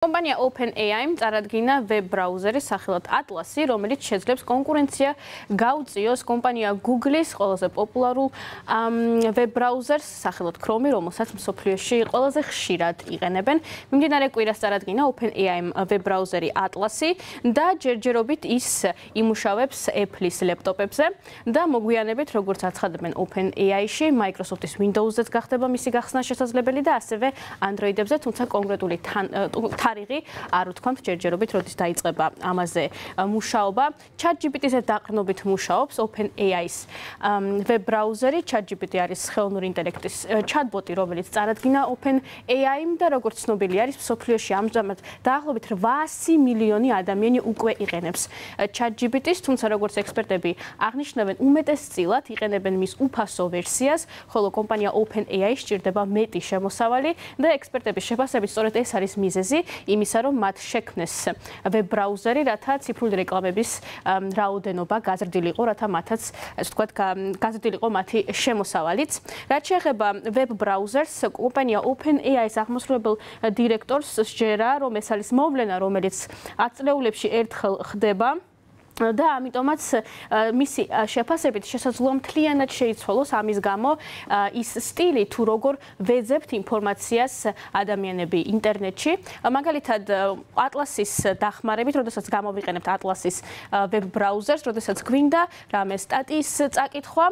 Კომპანია OpenAI წარადგინა ვებ ბრაუზერი სახელად Atlas-ი, რომელიც შეძლებს კონკურენცია გაუწიოს კომპანია Google-ის ყველაზე პოპულარულ ვებ ბრაუზერს სახელად Chrome, რომელსაც მსოფლიოში ყველაზე ხშირად იყენებენ. მიმდინარე კვირას წარადგინა OpenAI ვებ ბრაუზერი Atlas-ი და ჯერჯერობით ის იმუშავებს Apple-ის ლეპტოპებზე და მოგვიანებით, როგორც აცხადებენ OpenAI-ში, Microsoft-ის Windows-ზეც გახდება მისი გახსნა შესაძლებელი და ასევე Android-ებზე, თუმცა კონკრეტული თარიღი არ ვთქვამთ ჯერჯერობით, როდის დაიწყება ამაზე მუშაობა. ChatGPT-ზე დაყრდნობით მუშაობს OpenAI-ის ვებ ბრაუზერი. ChatGPT არის ხელოვნური ინტელექტის ჩატბოტი, რომელიც წარადგინა OpenAI-მ და როგორც ცნობილი არის, მსოფლიოში ამჟამად დაახლოებით 800 მილიონი ადამიანი უკვე იყენებს ChatGPT-ს, თუმცა როგორც ექსპერტები აღნიშნავენ, უმეტესწილად იყენებენ მის უფასო ვერსიას, ხოლო კომპანია OpenAI სჭირდება მეტი შემოსავალი და ექსპერტების შეფასებით სწორედ ეს არის მიზეზი იმისა, რომ მათ შექმნეს ვებ ბრაუზერი, რათა ციფრული რეკლამების რაოდენობა გაზრდილიყო, რათა მათაც, ასე ვთქვათ, გაზრდილიყო მათი შემოსავალიც. რაც შეეხება ვებ ბრაუზერს, კომპანია OpenAI-ის აღმასრულებელ დირექტორს სჯერა, რომ ეს არის მოვლენა, რომელიც 10 წლეულებში ერთხელ ხდება. და ამიტომაც მისი შეფასებით შესაძლოა მთლიანად შეიცვალოს ამის გამო ის სტილი, თუ როგორ ვეძებთ ინფორმაციას ადამიანები ინტერნეტში. მაგალითად, Atlas-ის დახმარებით, როდესაც გამოვიყენებთ Atlas-ის ვებ ბრაუზერს, როდესაც გვინდა რამე სტატიის წაკითხვა,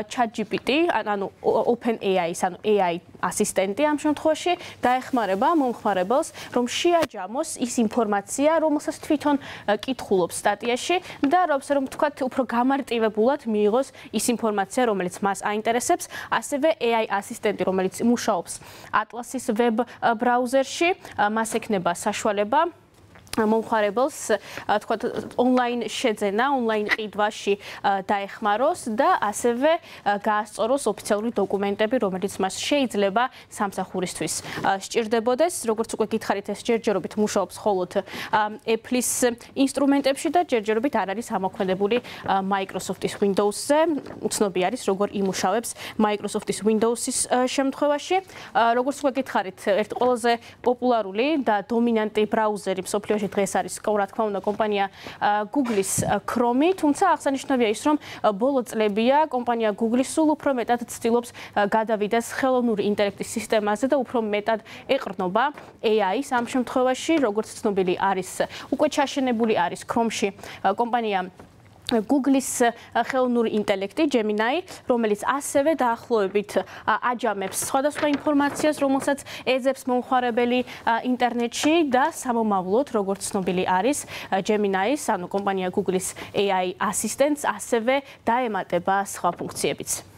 ChatGPT, ანუ OpenAI-ის, ანუ AI ასისტენტი ამ შემთხვევაში დაეხმარება მომხმარებელს, რომ შეაჯამოს ის ინფორმაცია, რომელსაც თვითონ კითხულობს სტატიაში. და რომ თქვათ, უფრო გამარტივებულად მიიღოს ის ინფორმაცია, რომელიც მას აინტერესებს, ასევე AI ასისტენტი, რომელიც მუშაობს Atlas-ის ვებ ბრაუზერში, მას ექნება საშუალება მომხმარებელს, თქვათ, ონლაინ შეძენა, ონლაინ ყიდვაში დაეხმაროს და ასევე გაასწოროს ოფიციალური დოკუმენტები, რომელიც მას შეიძლება სამსახურისთვის სჭირდებოდეს. როგორც უკვე გითხარით, ეს ჯერჯერობით მუშაობს მხოლოდ Apple-ის ინსტრუმენტებში და ჯერჯერობით არ არის ამოქმედებული Microsoft-ის Windows-ზე. უცნობი არის, როგორ იმუშავებს Microsoft-ის Windows-ის შემთხვევაში. როგორც უკვე გითხარით, ერთ ყველაზე პოპულარული და დომინანტი ბრაუზერი მსოფლიოში დღეს არის, რა თქმა უნდა, კომპანია Google-ის Chrome, თუმცა აღსანიშნავია ის, რომ ბოლო წლებია კომპანია Google სულ უფრო მეტად ცდილობს გადავიდეს ხელოვნური ინტელექტის სისტემაზე და უფრო მეტად ეყრდნობა AI-ს ამ შემთხვევაში, როგორც ცნობილი არის, უკვე ჩაშენებული არის Chrome-ში კომპანია Google-ის ხელოვნური ინტელექტი Gemini, რომელიც ასევე დაახლოებით აჯამებს სხვადასხვა ინფორმაციას, რომელსაც ეძებს მომხმარებელი ინტერნეტში და სამომავლოდ, როგორც ცნობილი არის, Gemini-ის, ანუ კომპანია Google-ის AI ასისტენტს ასევე დაემატება სხვა ფუნქციებიც.